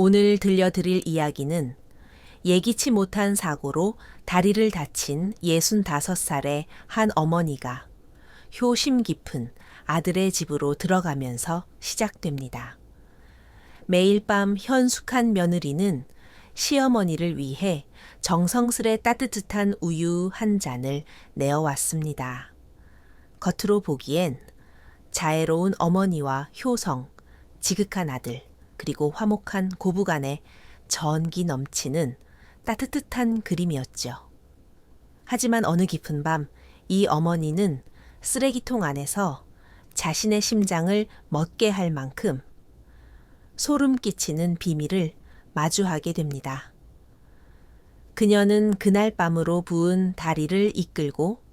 오늘 들려드릴 이야기는 예기치 못한 사고로 다리를 다친 65살의 한 어머니가 효심 깊은 아들의 집으로 들어가면서 시작됩니다. 매일 밤 현숙한 며느리는 시어머니를 위해 정성스레 따뜻한 우유 한 잔을 내어왔습니다. 겉으로 보기엔 자애로운 어머니와 효성, 지극한 아들, 그리고 화목한 고부간의 전기 넘치는 따뜻한 그림이었죠. 하지만 어느 깊은 밤 이 어머니는 쓰레기통 안에서 자신의 심장을 멎게 할 만큼 소름 끼치는 비밀을 마주하게 됩니다. 그녀는 그날 밤으로 부은 다리를 이끌고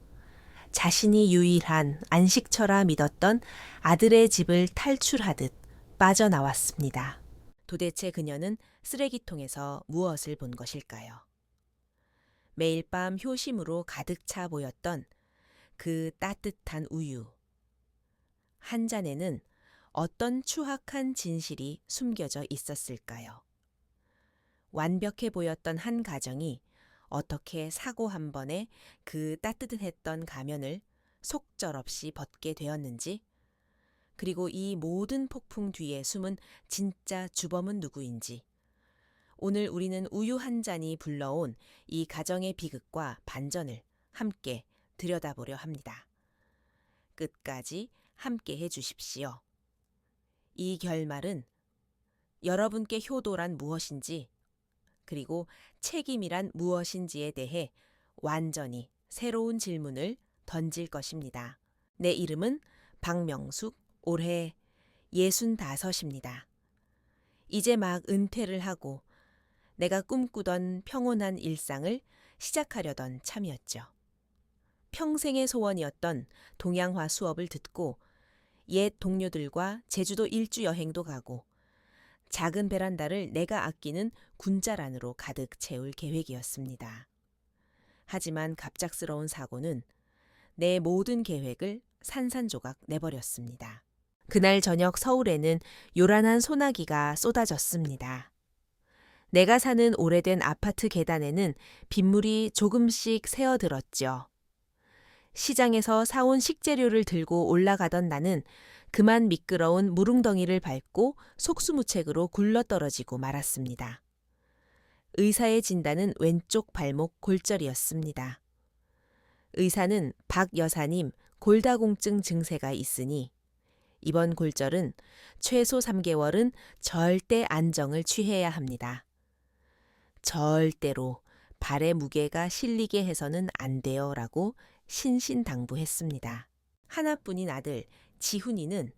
자신이 유일한 안식처라 믿었던 아들의 집을 탈출하듯 빠져나왔습니다. 도대체 그녀는 쓰레기통에서 무엇을 본 것일까요? 매일 밤 효심으로 가득 차 보였던 그 따뜻한 우유. 한 잔에는 어떤 추악한 진실이 숨겨져 있었을까요? 완벽해 보였던 한 가정이 어떻게 사고 한 번에 그 따뜻했던 가면을 속절없이 벗게 되었는지, 그리고 이 모든 폭풍 뒤에 숨은 진짜 주범은 누구인지, 오늘 우리는 우유 한 잔이 불러온 이 가정의 비극과 반전을 함께 들여다보려 합니다. 끝까지 함께 해주십시오. 이 결말은 여러분께 효도란 무엇인지, 그리고 책임이란 무엇인지에 대해 완전히 새로운 질문을 던질 것입니다. 내 이름은 박명숙, 올해 65입니다. 이제 막 은퇴를 하고 내가 꿈꾸던 평온한 일상을 시작하려던 참이었죠. 평생의 소원이었던 동양화 수업을 듣고 옛 동료들과 제주도 일주 여행도 가고 작은 베란다를 내가 아끼는 군자란으로 가득 채울 계획이었습니다. 하지만 갑작스러운 사고는 내 모든 계획을 산산조각 내버렸습니다. 그날 저녁 서울에는 요란한 소나기가 쏟아졌습니다. 내가 사는 오래된 아파트 계단에는 빗물이 조금씩 새어들었죠. 시장에서 사온 식재료를 들고 올라가던 나는 그만 미끄러운 무릉덩이를 밟고 속수무책으로 굴러떨어지고 말았습니다. 의사의 진단은 왼쪽 발목 골절이었습니다. 의사는 박 여사님 골다공증 증세가 있으니 이번 골절은 최소 3개월은 절대 안정을 취해야 합니다. 절대로 발의 무게가 실리게 해서는 안 돼요 라고 신신당부했습니다. 하나뿐인 아들 지훈이는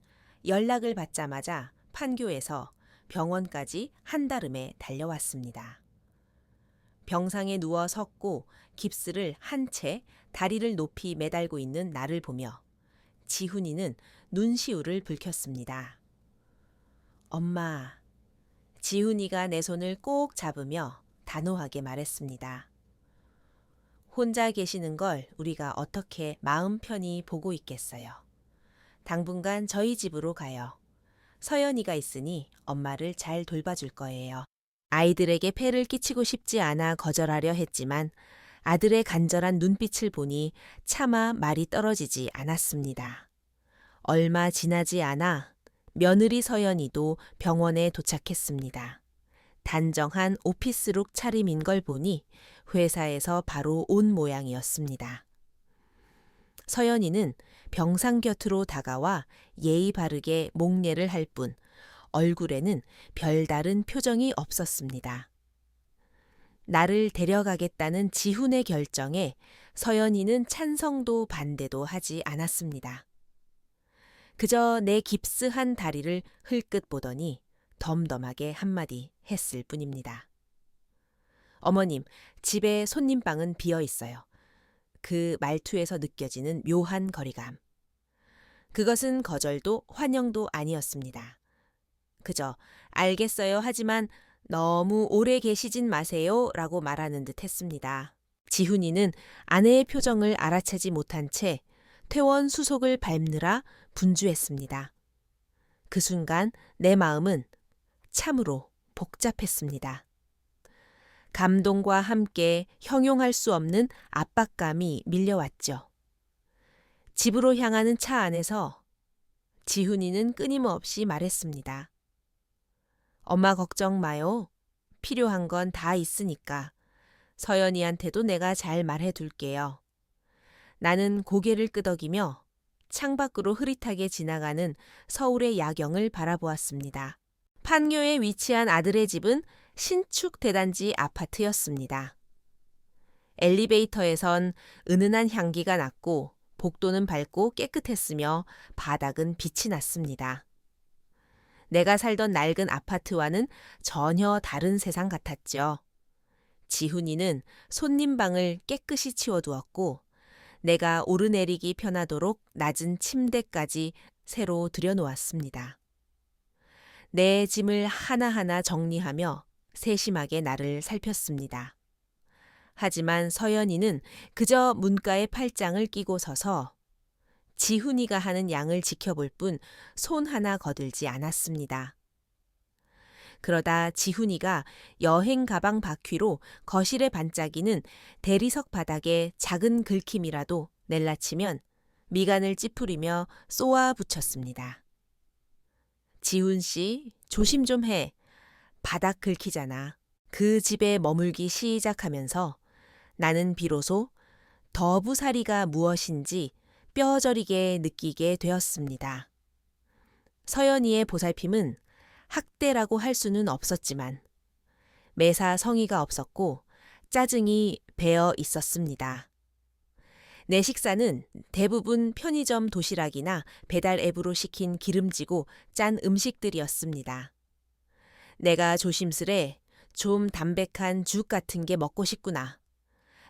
연락을 받자마자 판교에서 병원까지 한달음에 달려왔습니다. 병상에 누워 섰고 깁스를 한 채 다리를 높이 매달고 있는 나를 보며 지훈이는 눈시울을 붉혔습니다. 엄마, 지훈이가 내 손을 꼭 잡으며 단호하게 말했습니다. 혼자 계시는 걸 우리가 어떻게 마음 편히 보고 있겠어요. 당분간 저희 집으로 가요. 서연이가 있으니 엄마를 잘 돌봐줄 거예요. 아이들에게 폐를 끼치고 싶지 않아 거절하려 했지만 아들의 간절한 눈빛을 보니 차마 말이 떨어지지 않았습니다. 얼마 지나지 않아 며느리 서연이도 병원에 도착했습니다. 단정한 오피스룩 차림인 걸 보니 회사에서 바로 온 모양이었습니다. 서연이는 병상 곁으로 다가와 예의 바르게 목례를 할 뿐 얼굴에는 별다른 표정이 없었습니다. 나를 데려가겠다는 지훈의 결정에 서연이는 찬성도 반대도 하지 않았습니다. 그저 내 깁스한 다리를 흘끗 보더니 덤덤하게 한마디 했을 뿐입니다. 어머님, 집에 손님방은 비어 있어요. 그 말투에서 느껴지는 묘한 거리감. 그것은 거절도 환영도 아니었습니다. 그저 알겠어요 하지만 너무 오래 계시진 마세요 라고 말하는 듯 했습니다. 지훈이는 아내의 표정을 알아채지 못한 채 퇴원 수속을 밟느라 분주했습니다. 그 순간 내 마음은 참으로 복잡했습니다. 감동과 함께 형용할 수 없는 압박감이 밀려왔죠. 집으로 향하는 차 안에서 지훈이는 끊임없이 말했습니다. 엄마 걱정 마요. 필요한 건 다 있으니까. 서연이한테도 내가 잘 말해둘게요. 나는 고개를 끄덕이며 창밖으로 흐릿하게 지나가는 서울의 야경을 바라보았습니다. 판교에 위치한 아들의 집은 신축 대단지 아파트였습니다. 엘리베이터에선 은은한 향기가 났고 복도는 밝고 깨끗했으며 바닥은 빛이 났습니다. 내가 살던 낡은 아파트와는 전혀 다른 세상 같았죠. 지훈이는 손님방을 깨끗이 치워두었고 내가 오르내리기 편하도록 낮은 침대까지 새로 들여놓았습니다. 내 짐을 하나하나 정리하며 세심하게 나를 살폈습니다. 하지만 서연이는 그저 문가에 팔짱을 끼고 서서 지훈이가 하는 양을 지켜볼 뿐 손 하나 거들지 않았습니다. 그러다 지훈이가 여행 가방 바퀴로 거실에 반짝이는 대리석 바닥에 작은 긁힘이라도 낼라치면 미간을 찌푸리며 쏘아 붙였습니다. 지훈 씨, 조심 좀 해. 바닥 긁히잖아. 그 집에 머물기 시작하면서 나는 비로소 더부살이가 무엇인지 뼈저리게 느끼게 되었습니다. 서연이의 보살핌은 학대라고 할 수는 없었지만 매사 성의가 없었고 짜증이 배어 있었습니다. 내 식사는 대부분 편의점 도시락이나 배달 앱으로 시킨 기름지고 짠 음식들이었습니다. 내가 조심스레 좀 담백한 죽 같은 게 먹고 싶구나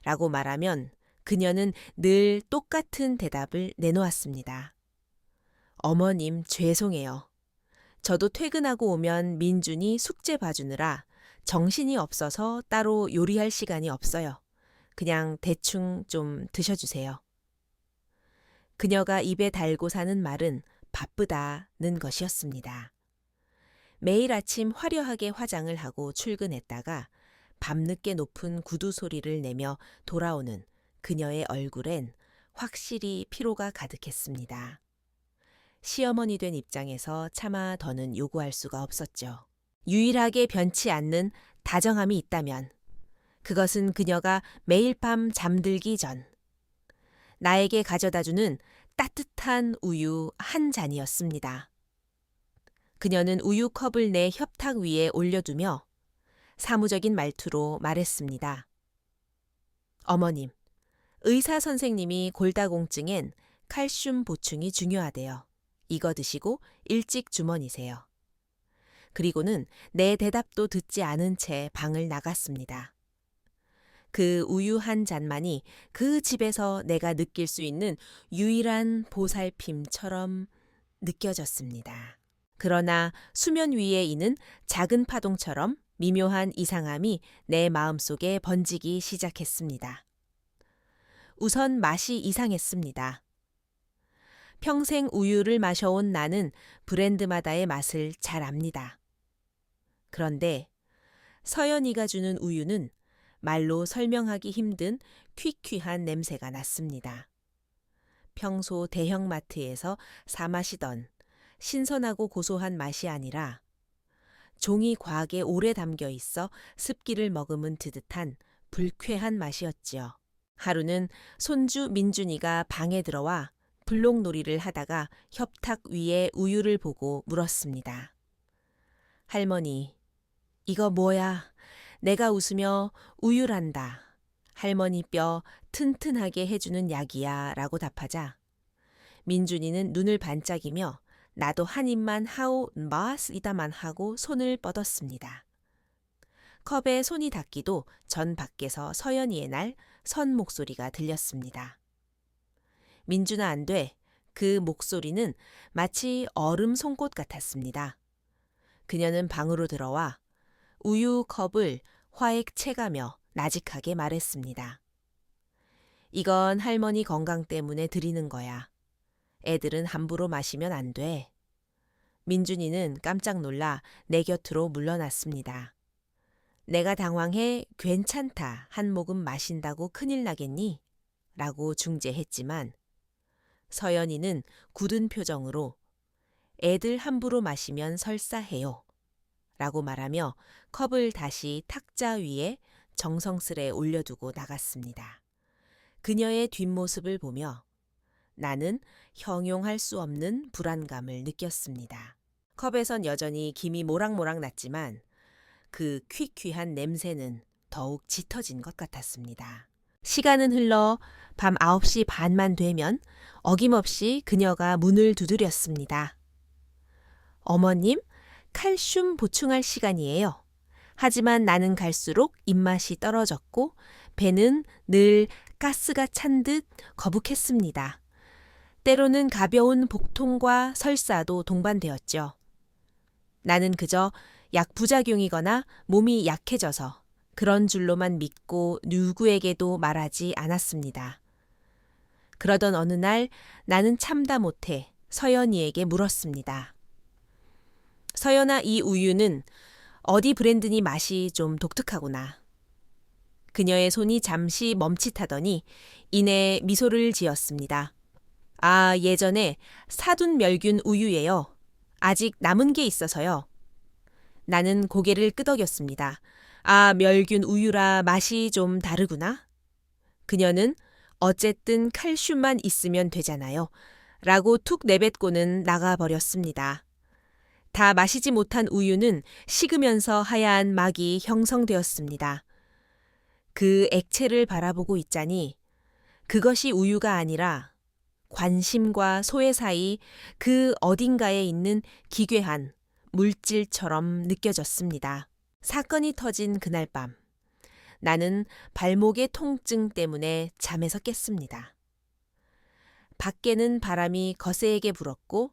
라고 말하면 그녀는 늘 똑같은 대답을 내놓았습니다. 어머님 죄송해요. 저도 퇴근하고 오면 민준이 숙제 봐주느라 정신이 없어서 따로 요리할 시간이 없어요. 그냥 대충 좀 드셔주세요. 그녀가 입에 달고 사는 말은 바쁘다는 것이었습니다. 매일 아침 화려하게 화장을 하고 출근했다가 밤늦게 높은 구두 소리를 내며 돌아오는 그녀의 얼굴엔 확실히 피로가 가득했습니다. 시어머니 된 입장에서 차마 더는 요구할 수가 없었죠. 유일하게 변치 않는 다정함이 있다면 그것은 그녀가 매일 밤 잠들기 전 나에게 가져다주는 따뜻한 우유 한 잔이었습니다. 그녀는 우유컵을 내 협탁 위에 올려두며 사무적인 말투로 말했습니다. 어머님, 의사 선생님이 골다공증엔 칼슘 보충이 중요하대요. 이거 드시고 일찍 주무세요. 그리고는 내 대답도 듣지 않은 채 방을 나갔습니다. 그 우유 한 잔만이 그 집에서 내가 느낄 수 있는 유일한 보살핌처럼 느껴졌습니다. 그러나 수면 위에 있는 작은 파동처럼 미묘한 이상함이 내 마음속에 번지기 시작했습니다. 우선 맛이 이상했습니다. 평생 우유를 마셔온 나는 브랜드마다의 맛을 잘 압니다. 그런데 서연이가 주는 우유는 말로 설명하기 힘든 퀴퀴한 냄새가 났습니다. 평소 대형마트에서 사 마시던 신선하고 고소한 맛이 아니라 종이 과하게 오래 담겨 있어 습기를 머금은 듯한 불쾌한 맛이었지요. 하루는 손주 민준이가 방에 들어와 블록놀이를 하다가 협탁 위에 우유를 보고 물었습니다. 할머니, 이거 뭐야? 내가 웃으며 우유란다. 할머니 뼈 튼튼하게 해주는 약이야 라고 답하자 민준이는 눈을 반짝이며 나도 한 입만 하오 마스이다만 하고 손을 뻗었습니다. 컵에 손이 닿기도 전 밖에서 서연이의 날 선 목소리가 들렸습니다. 민준아 안 돼. 그 목소리는 마치 얼음 송곳 같았습니다. 그녀는 방으로 들어와 우유 컵을 화액 채가며 나직하게 말했습니다. 이건 할머니 건강 때문에 드리는 거야. 애들은 함부로 마시면 안 돼. 민준이는 깜짝 놀라 내 곁으로 물러났습니다. 내가 당황해 괜찮다 한 모금 마신다고 큰일 나겠니? 라고 중재했지만 서연이는 굳은 표정으로 애들 함부로 마시면 설사해요. 라고 말하며 컵을 다시 탁자 위에 정성스레 올려두고 나갔습니다. 그녀의 뒷모습을 보며 나는 형용할 수 없는 불안감을 느꼈습니다. 컵에선 여전히 김이 모락모락 났지만 그 퀴퀴한 냄새는 더욱 짙어진 것 같았습니다. 시간은 흘러 밤 9시 반만 되면 어김없이 그녀가 문을 두드렸습니다. 어머님, 칼슘 보충할 시간이에요. 하지만 나는 갈수록 입맛이 떨어졌고 배는 늘 가스가 찬 듯 거북했습니다. 때로는 가벼운 복통과 설사도 동반되었죠. 나는 그저 약 부작용이거나 몸이 약해져서 그런 줄로만 믿고 누구에게도 말하지 않았습니다. 그러던 어느 날 나는 참다 못해 서연이에게 물었습니다. 서연아, 이 우유는 어디 브랜드니 맛이 좀 독특하구나. 그녀의 손이 잠시 멈칫하더니 이내 미소를 지었습니다. 아, 예전에 사둔 멸균 우유예요. 아직 남은 게 있어서요. 나는 고개를 끄덕였습니다. 아, 멸균 우유라 맛이 좀 다르구나. 그녀는 어쨌든 칼슘만 있으면 되잖아요. 라고 툭 내뱉고는 나가버렸습니다. 다 마시지 못한 우유는 식으면서 하얀 막이 형성되었습니다. 그 액체를 바라보고 있자니 그것이 우유가 아니라 관심과 소외 사이 그 어딘가에 있는 기괴한 물질처럼 느껴졌습니다. 사건이 터진 그날 밤, 나는 발목의 통증 때문에 잠에서 깼습니다. 밖에는 바람이 거세게 불었고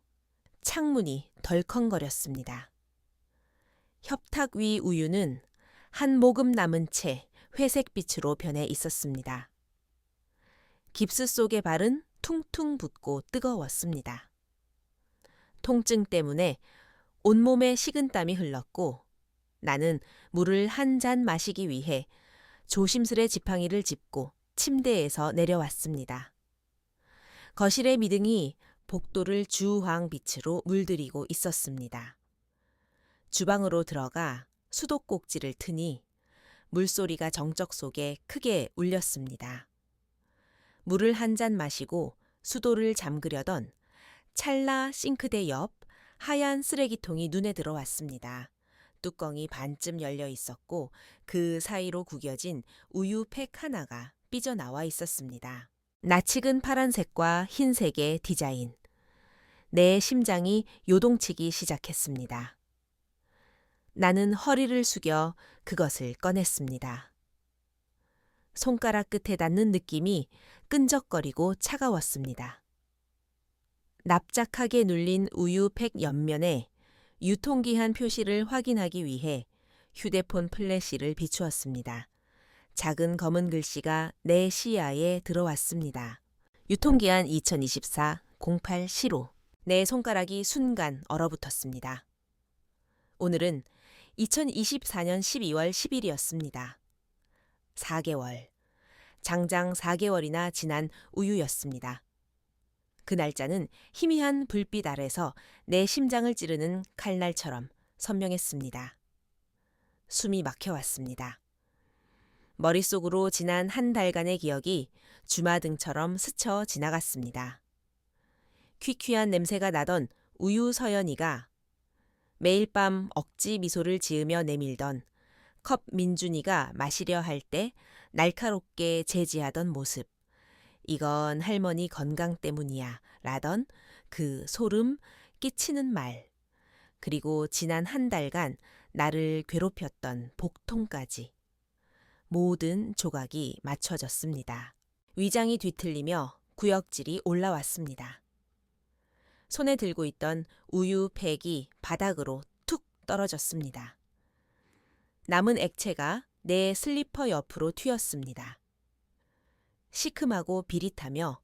창문이 덜컹거렸습니다. 협탁 위 우유는 한 모금 남은 채 회색빛으로 변해 있었습니다. 깁스 속의 발은 퉁퉁 붓고 뜨거웠습니다. 통증 때문에 온몸에 식은땀이 흘렀고 나는 물을 한 잔 마시기 위해 조심스레 지팡이를 짚고 침대에서 내려왔습니다. 거실의 미등이 복도를 주황 빛으로 물들이고 있었습니다. 주방으로 들어가 수도꼭지를 트니 물소리가 정적 속에 크게 울렸습니다. 물을 한 잔 마시고 수도를 잠그려던 찰나 싱크대 옆 하얀 쓰레기통이 눈에 들어왔습니다. 뚜껑이 반쯤 열려 있었고 그 사이로 구겨진 우유팩 하나가 삐져나와 있었습니다. 낯익은 파란색과 흰색의 디자인. 내 심장이 요동치기 시작했습니다. 나는 허리를 숙여 그것을 꺼냈습니다. 손가락 끝에 닿는 느낌이 끈적거리고 차가웠습니다. 납작하게 눌린 우유팩 옆면에 유통기한 표시를 확인하기 위해 휴대폰 플래시를 비추었습니다. 작은 검은 글씨가 내 시야에 들어왔습니다. 유통기한 2024-08-15. 내 손가락이 순간 얼어붙었습니다. 오늘은 2024년 12월 10일이었습니다. 4개월. 장장 4개월이나 지난 우유였습니다. 그 날짜는 희미한 불빛 아래서 내 심장을 찌르는 칼날처럼 선명했습니다. 숨이 막혀왔습니다. 머릿속으로 지난 한 달간의 기억이 주마등처럼 스쳐 지나갔습니다. 퀴퀴한 냄새가 나던 우유 서연이가 매일 밤 억지 미소를 지으며 내밀던 컵 민준이가 마시려 할 때 날카롭게 제지하던 모습. 이건 할머니 건강 때문이야 라던 그 소름 끼치는 말. 그리고 지난 한 달간 나를 괴롭혔던 복통까지. 모든 조각이 맞춰졌습니다. 위장이 뒤틀리며 구역질이 올라왔습니다. 손에 들고 있던 우유팩이 바닥으로 툭 떨어졌습니다. 남은 액체가 내 슬리퍼 옆으로 튀었습니다. 시큼하고 비릿하며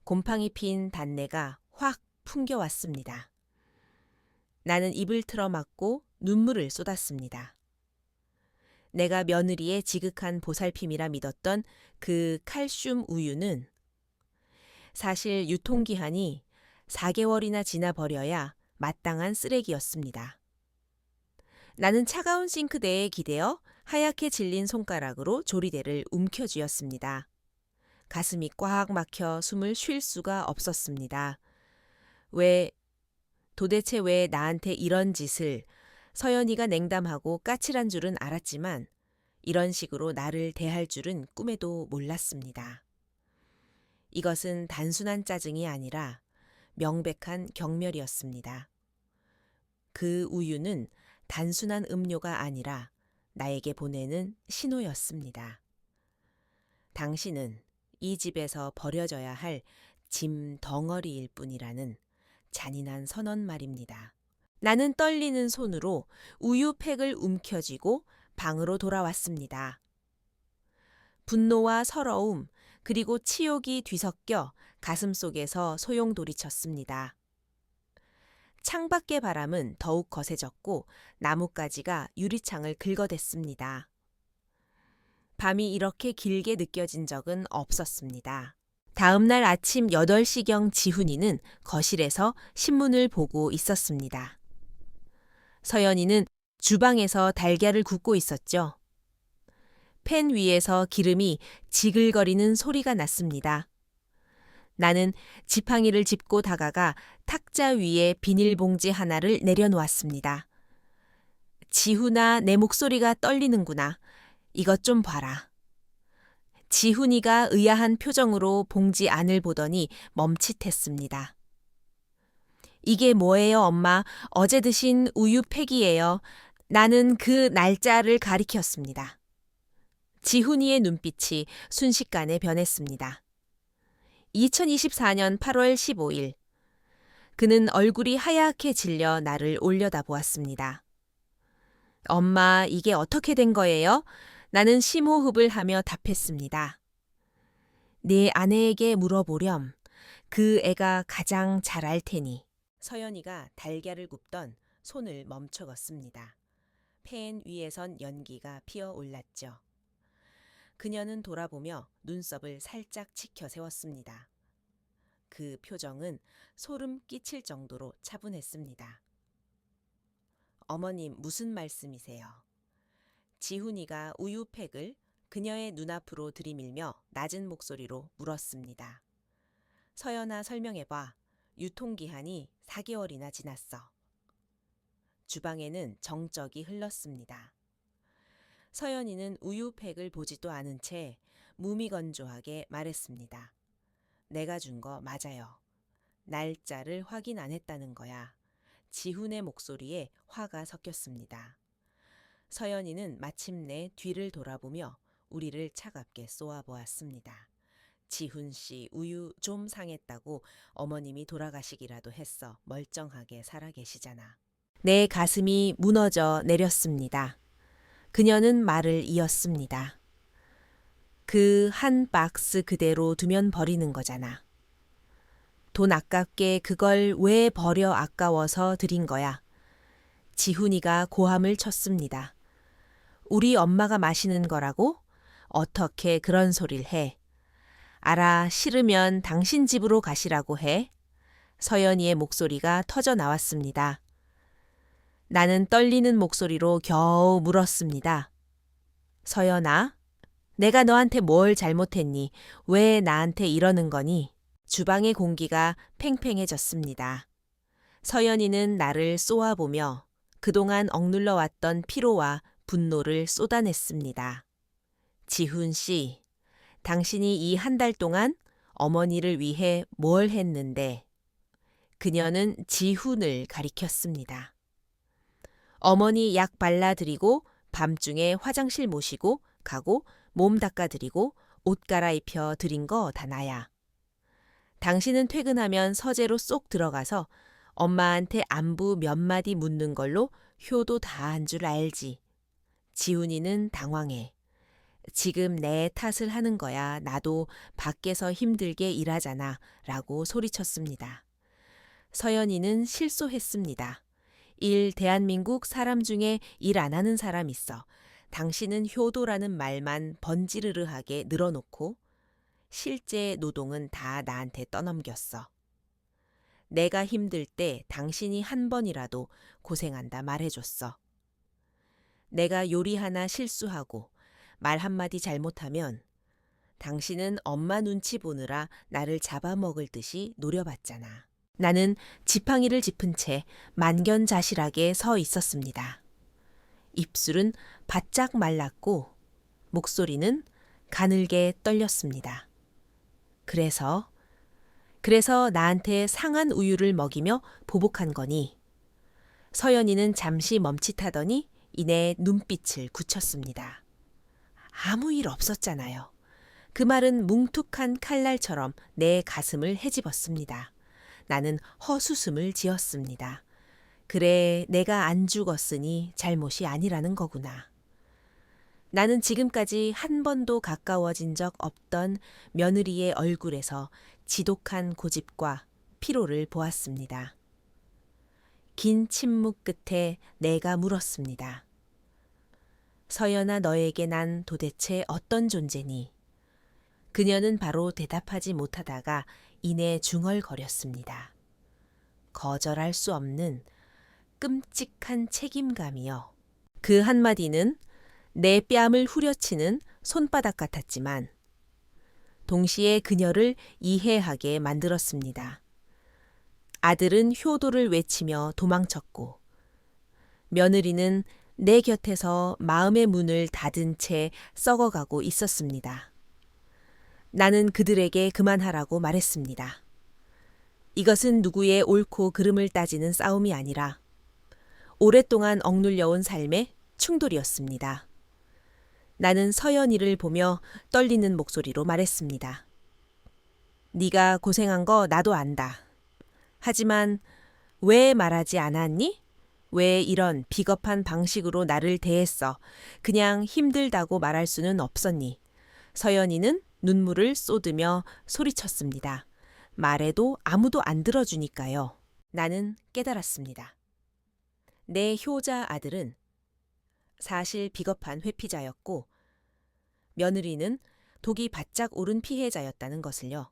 곰팡이 핀 단내가 확 풍겨왔습니다. 나는 입을 틀어막고 눈물을 쏟았습니다. 내가 며느리의 지극한 보살핌이라 믿었던 그 칼슘 우유는 사실 유통기한이 4개월이나 지나 버려야 마땅한 쓰레기였습니다. 나는 차가운 싱크대에 기대어 하얗게 질린 손가락으로 조리대를 움켜쥐었습니다. 가슴이 꽉 막혀 숨을 쉴 수가 없었습니다. 도대체 왜 나한테 이런 짓을, 서연이가 냉담하고 까칠한 줄은 알았지만 이런 식으로 나를 대할 줄은 꿈에도 몰랐습니다. 이것은 단순한 짜증이 아니라 명백한 경멸이었습니다. 그 우유는 단순한 음료가 아니라 나에게 보내는 신호였습니다. 당신은 이 집에서 버려져야 할 짐 덩어리일 뿐이라는 잔인한 선언 말입니다. 나는 떨리는 손으로 우유팩을 움켜쥐고 방으로 돌아왔습니다. 분노와 서러움 그리고 치욕이 뒤섞여 가슴속에서 소용돌이쳤습니다. 창밖의 바람은 더욱 거세졌고 나뭇가지가 유리창을 긁어댔습니다. 밤이 이렇게 길게 느껴진 적은 없었습니다. 다음 날 아침 8시경 지훈이는 거실에서 신문을 보고 있었습니다. 서연이는 주방에서 달걀을 굽고 있었죠. 팬 위에서 기름이 지글거리는 소리가 났습니다. 나는 지팡이를 짚고 다가가 탁자 위에 비닐봉지 하나를 내려놓았습니다. 지훈아, 내 목소리가 떨리는구나. 이것 좀 봐라. 지훈이가 의아한 표정으로 봉지 안을 보더니 멈칫했습니다. 이게 뭐예요, 엄마? 어제 드신 우유팩이에요. 나는 그 날짜를 가리켰습니다. 지훈이의 눈빛이 순식간에 변했습니다. 2024년 8월 15일. 그는 얼굴이 하얗게 질려 나를 올려다보았습니다. 엄마, 이게 어떻게 된 거예요? 나는 심호흡을 하며 답했습니다. 네 아내에게 물어보렴. 그 애가 가장 잘 알 테니. 서연이가 달걀을 굽던 손을 멈춰갔습니다. 팬 위에선 연기가 피어올랐죠. 그녀는 돌아보며 눈썹을 살짝 치켜 세웠습니다. 그 표정은 소름 끼칠 정도로 차분했습니다. 어머님, 무슨 말씀이세요? 지훈이가 우유팩을 그녀의 눈앞으로 들이밀며 낮은 목소리로 물었습니다. 서연아, 설명해봐. 유통기한이 4개월이나 지났어. 주방에는 정적이 흘렀습니다. 서연이는 우유팩을 보지도 않은 채 무미건조하게 말했습니다. 내가 준 거 맞아요. 날짜를 확인 안 했다는 거야. 지훈의 목소리에 화가 섞였습니다. 서연이는 마침내 뒤를 돌아보며 우리를 차갑게 쏘아보았습니다. 지훈 씨, 우유 좀 상했다고 어머님이 돌아가시기라도 했어. 멀쩡하게 살아계시잖아. 내 가슴이 무너져 내렸습니다. 그녀는 말을 이었습니다. 그 한 박스 그대로 두면 버리는 거잖아. 돈 아깝게 그걸 왜 버려 아까워서 드린 거야. 지훈이가 고함을 쳤습니다. 우리 엄마가 마시는 거라고? 어떻게 그런 소리를 해? 알아, 싫으면 당신 집으로 가시라고 해. 서연이의 목소리가 터져 나왔습니다. 나는 떨리는 목소리로 겨우 물었습니다. 서연아, 내가 너한테 뭘 잘못했니? 왜 나한테 이러는 거니? 주방의 공기가 팽팽해졌습니다. 서연이는 나를 쏘아보며 그동안 억눌러 왔던 피로와 분노를 쏟아냈습니다. 지훈 씨, 당신이 이 한 달 동안 어머니를 위해 뭘 했는데? 그녀는 지훈을 가리켰습니다. 어머니 약 발라드리고 밤중에 화장실 모시고 가고 몸 닦아드리고 옷 갈아입혀 드린 거 다 나야. 당신은 퇴근하면 서재로 쏙 들어가서 엄마한테 안부 몇 마디 묻는 걸로 효도 다 한 줄 알지. 지훈이는 당황해. 지금 내 탓을 하는 거야. 나도 밖에서 힘들게 일하잖아. 라고 소리쳤습니다. 서연이는 실소했습니다. 대한민국 사람 중에 일 안 하는 사람 있어. 당신은 효도라는 말만 번지르르하게 늘어놓고 실제 노동은 다 나한테 떠넘겼어. 내가 힘들 때 당신이 한 번이라도 고생한다 말해줬어. 내가 요리 하나 실수하고 말 한마디 잘못하면 당신은 엄마 눈치 보느라 나를 잡아먹을 듯이 노려봤잖아. 나는 지팡이를 짚은 채 만견자실하게 서 있었습니다. 입술은 바짝 말랐고 목소리는 가늘게 떨렸습니다. 그래서 나한테 상한 우유를 먹이며 보복한 거니. 서연이는 잠시 멈칫하더니 이내 눈빛을 굳혔습니다. 아무 일 없었잖아요. 그 말은 뭉툭한 칼날처럼 내 가슴을 헤집었습니다. 나는 헛웃음을 지었습니다. 그래, 내가 안 죽었으니 잘못이 아니라는 거구나. 나는 지금까지 한 번도 가까워진 적 없던 며느리의 얼굴에서 지독한 고집과 피로를 보았습니다. 긴 침묵 끝에 내가 물었습니다. 서연아, 너에게 난 도대체 어떤 존재니? 그녀는 바로 대답하지 못하다가 이내 중얼거렸습니다. 거절할 수 없는 끔찍한 책임감이요. 그 한마디는 내 뺨을 후려치는 손바닥 같았지만 동시에 그녀를 이해하게 만들었습니다. 아들은 효도를 외치며 도망쳤고 며느리는 내 곁에서 마음의 문을 닫은 채 썩어가고 있었습니다. 나는 그들에게 그만하라고 말했습니다. 이것은 누구의 옳고 그름을 따지는 싸움이 아니라 오랫동안 억눌려온 삶의 충돌이었습니다. 나는 서연이를 보며 떨리는 목소리로 말했습니다. 네가 고생한 거 나도 안다. 하지만 왜 말하지 않았니? 왜 이런 비겁한 방식으로 나를 대했어? 그냥 힘들다고 말할 수는 없었니? 서연이는 눈물을 쏟으며 소리쳤습니다. 말해도 아무도 안 들어주니까요. 나는 깨달았습니다. 내 효자 아들은 사실 비겁한 회피자였고 며느리는 독이 바짝 오른 피해자였다는 것을요.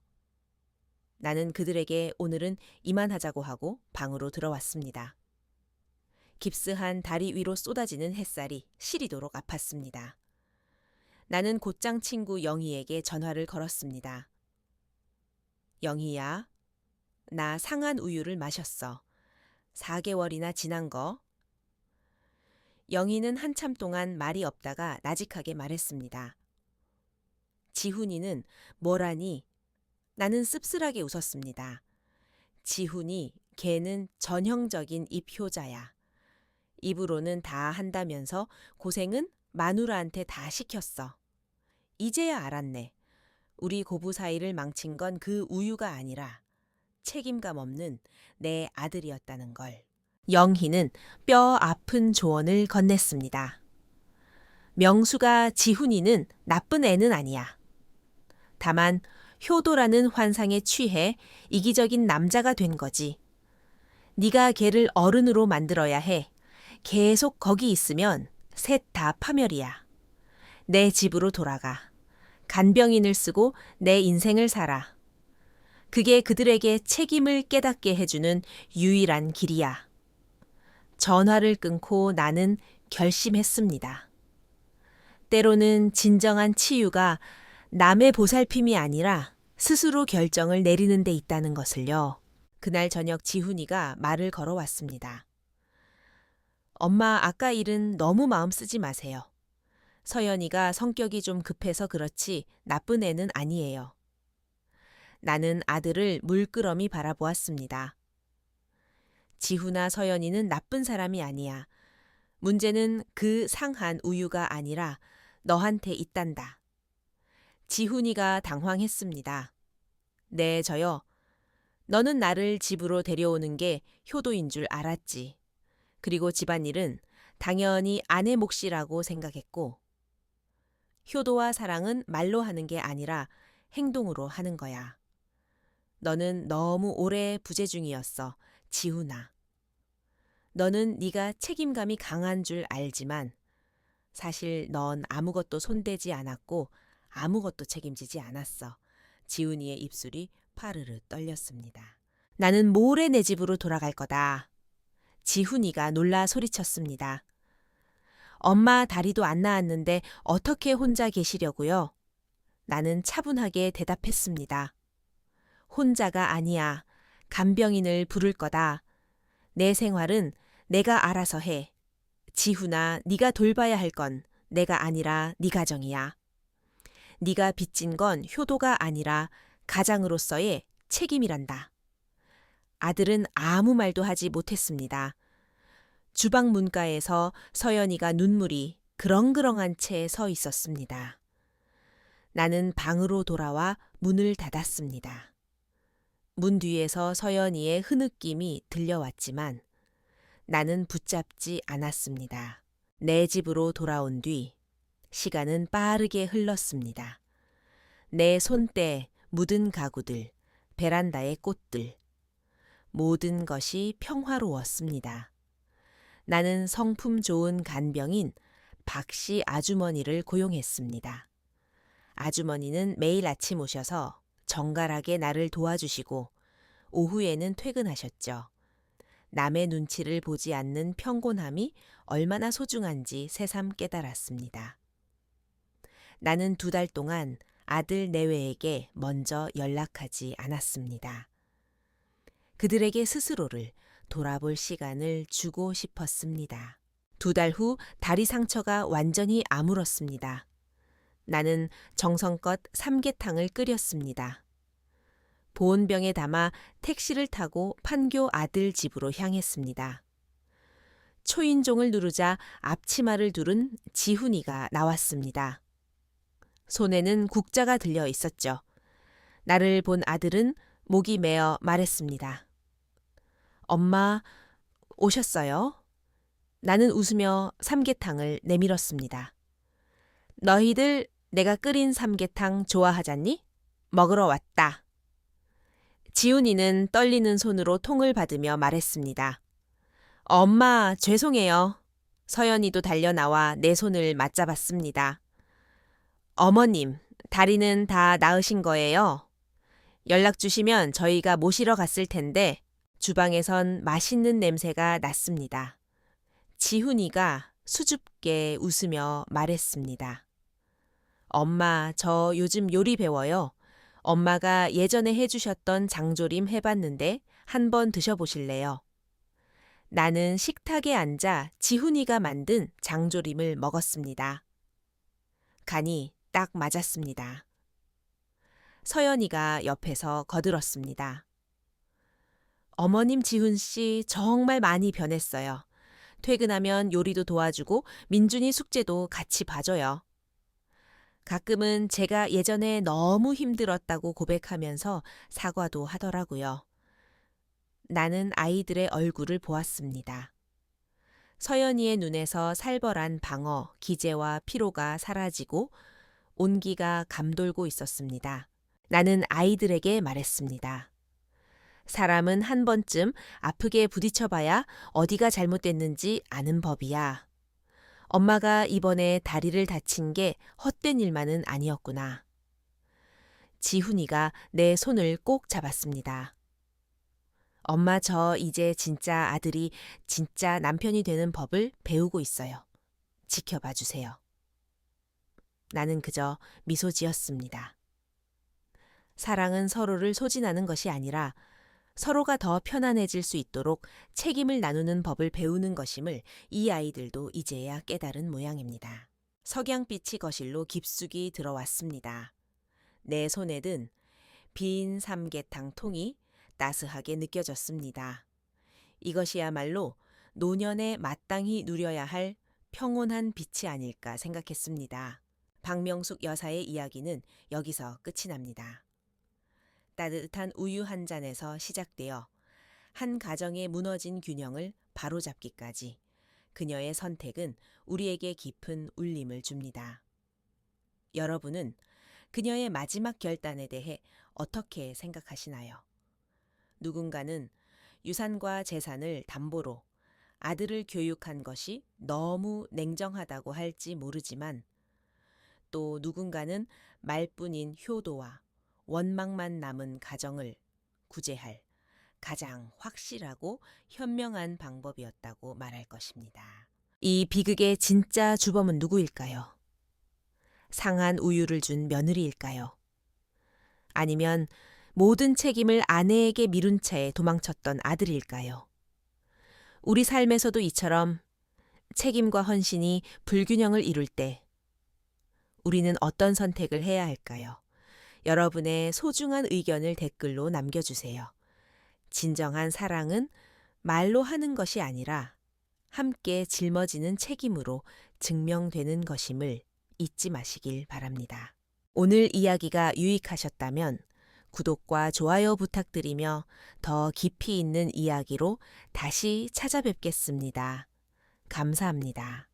나는 그들에게 오늘은 이만하자고 하고 방으로 들어왔습니다. 깁스한 다리 위로 쏟아지는 햇살이 시리도록 아팠습니다. 나는 곧장 친구 영희에게 전화를 걸었습니다. 영희야, 나 상한 우유를 마셨어. 4개월이나 지난 거. 영희는 한참 동안 말이 없다가 나직하게 말했습니다. 지훈이는 뭐라니? 나는 씁쓸하게 웃었습니다. 지훈이 걔는 전형적인 입효자야. 입으로는 다 한다면서 고생은 마누라한테 다 시켰어. 이제야 알았네. 우리 고부 사이를 망친 건 그 우유가 아니라 책임감 없는 내 아들이었다는 걸. 영희는 뼈 아픈 조언을 건넸습니다. 명수가 지훈이는 나쁜 애는 아니야. 다만 효도라는 환상에 취해 이기적인 남자가 된 거지. 네가 걔를 어른으로 만들어야 해. 계속 거기 있으면 셋 다 파멸이야. 내 집으로 돌아가. 간병인을 쓰고 내 인생을 살아. 그게 그들에게 책임을 깨닫게 해주는 유일한 길이야. 전화를 끊고 나는 결심했습니다. 때로는 진정한 치유가 남의 보살핌이 아니라 스스로 결정을 내리는 데 있다는 것을요. 그날 저녁 지훈이가 말을 걸어왔습니다. 엄마, 아까 일은 너무 마음 쓰지 마세요. 서연이가 성격이 좀 급해서 그렇지 나쁜 애는 아니에요. 나는 아들을 물끄러미 바라보았습니다. 지훈아, 서연이는 나쁜 사람이 아니야. 문제는 그 상한 우유가 아니라 너한테 있단다. 지훈이가 당황했습니다. 네, 저요. 너는 나를 집으로 데려오는 게 효도인 줄 알았지. 그리고 집안일은 당연히 아내 몫이라고 생각했고 효도와 사랑은 말로 하는 게 아니라 행동으로 하는 거야. 너는 너무 오래 부재중이었어, 지훈아. 너는 네가 책임감이 강한 줄 알지만 사실 넌 아무것도 손대지 않았고 아무것도 책임지지 않았어. 지훈이의 입술이 파르르 떨렸습니다. 나는 모레 내 집으로 돌아갈 거다. 지훈이가 놀라 소리쳤습니다. 엄마 다리도 안 나았는데 어떻게 혼자 계시려고요? 나는 차분하게 대답했습니다. 혼자가 아니야. 간병인을 부를 거다. 내 생활은 내가 알아서 해. 지훈아, 네가 돌봐야 할 건 내가 아니라 네 가정이야. 네가 빚진 건 효도가 아니라 가장으로서의 책임이란다. 아들은 아무 말도 하지 못했습니다. 주방 문가에서 서연이가 눈물이 그렁그렁한 채 서 있었습니다. 나는 방으로 돌아와 문을 닫았습니다. 문 뒤에서 서연이의 흐느낌이 들려왔지만 나는 붙잡지 않았습니다. 내 집으로 돌아온 뒤 시간은 빠르게 흘렀습니다. 내 손때 묻은 가구들, 베란다의 꽃들, 모든 것이 평화로웠습니다. 나는 성품 좋은 간병인 박씨 아주머니를 고용했습니다. 아주머니는 매일 아침 오셔서 정갈하게 나를 도와주시고 오후에는 퇴근하셨죠. 남의 눈치를 보지 않는 평곤함이 얼마나 소중한지 새삼 깨달았습니다. 나는 2달 동안 아들 내외에게 먼저 연락하지 않았습니다. 그들에게 스스로를 돌아볼 시간을 주고 싶었습니다. 2달 후 다리 상처가 완전히 아물었습니다. 나는 정성껏 삼계탕을 끓였습니다. 보온병에 담아 택시를 타고 판교 아들 집으로 향했습니다. 초인종을 누르자 앞치마를 두른 지훈이가 나왔습니다. 손에는 국자가 들려 있었죠. 나를 본 아들은 목이 메어 말했습니다. 엄마, 오셨어요? 나는 웃으며 삼계탕을 내밀었습니다. 너희들 내가 끓인 삼계탕 좋아하잖니? 먹으러 왔다. 지훈이는 떨리는 손으로 통을 받으며 말했습니다. 엄마, 죄송해요. 서연이도 달려나와 내 손을 맞잡았습니다. 어머님, 다리는 다 나으신 거예요? 연락 주시면 저희가 모시러 갔을 텐데 주방에선 맛있는 냄새가 났습니다. 지훈이가 수줍게 웃으며 말했습니다. 엄마, 저 요즘 요리 배워요. 엄마가 예전에 해주셨던 장조림 해봤는데 한번 드셔보실래요? 나는 식탁에 앉아 지훈이가 만든 장조림을 먹었습니다. 간이 딱 맞았습니다. 서연이가 옆에서 거들었습니다. 어머님 지훈 씨 정말 많이 변했어요. 퇴근하면 요리도 도와주고 민준이 숙제도 같이 봐줘요. 가끔은 제가 예전에 너무 힘들었다고 고백하면서 사과도 하더라고요. 나는 아이들의 얼굴을 보았습니다. 서연이의 눈에서 살벌한 방어, 기재와 피로가 사라지고 온기가 감돌고 있었습니다. 나는 아이들에게 말했습니다. 사람은 한 번쯤 아프게 부딪혀봐야 어디가 잘못됐는지 아는 법이야. 엄마가 이번에 다리를 다친 게 헛된 일만은 아니었구나. 지훈이가 내 손을 꼭 잡았습니다. 엄마, 저 이제 진짜 아들이 진짜 남편이 되는 법을 배우고 있어요. 지켜봐 주세요. 나는 그저 미소 지었습니다. 사랑은 서로를 소진하는 것이 아니라 서로가 더 편안해질 수 있도록 책임을 나누는 법을 배우는 것임을 이 아이들도 이제야 깨달은 모양입니다. 석양빛이 거실로 깊숙이 들어왔습니다. 내 손에 든 빈 삼계탕 통이 따스하게 느껴졌습니다. 이것이야말로 노년에 마땅히 누려야 할 평온한 빛이 아닐까 생각했습니다. 박명숙 여사의 이야기는 여기서 끝이 납니다. 따뜻한 우유 한 잔에서 시작되어 한 가정의 무너진 균형을 바로잡기까지 그녀의 선택은 우리에게 깊은 울림을 줍니다. 여러분은 그녀의 마지막 결단에 대해 어떻게 생각하시나요? 누군가는 유산과 재산을 담보로 아들을 교육한 것이 너무 냉정하다고 할지 모르지만 또 누군가는 말뿐인 효도와 원망만 남은 가정을 구제할 가장 확실하고 현명한 방법이었다고 말할 것입니다. 이 비극의 진짜 주범은 누구일까요? 상한 우유를 준 며느리일까요? 아니면 모든 책임을 아내에게 미룬 채 도망쳤던 아들일까요? 우리 삶에서도 이처럼 책임과 헌신이 불균형을 이룰 때 우리는 어떤 선택을 해야 할까요? 여러분의 소중한 의견을 댓글로 남겨주세요. 진정한 사랑은 말로 하는 것이 아니라 함께 짊어지는 책임으로 증명되는 것임을 잊지 마시길 바랍니다. 오늘 이야기가 유익하셨다면 구독과 좋아요 부탁드리며 더 깊이 있는 이야기로 다시 찾아뵙겠습니다. 감사합니다.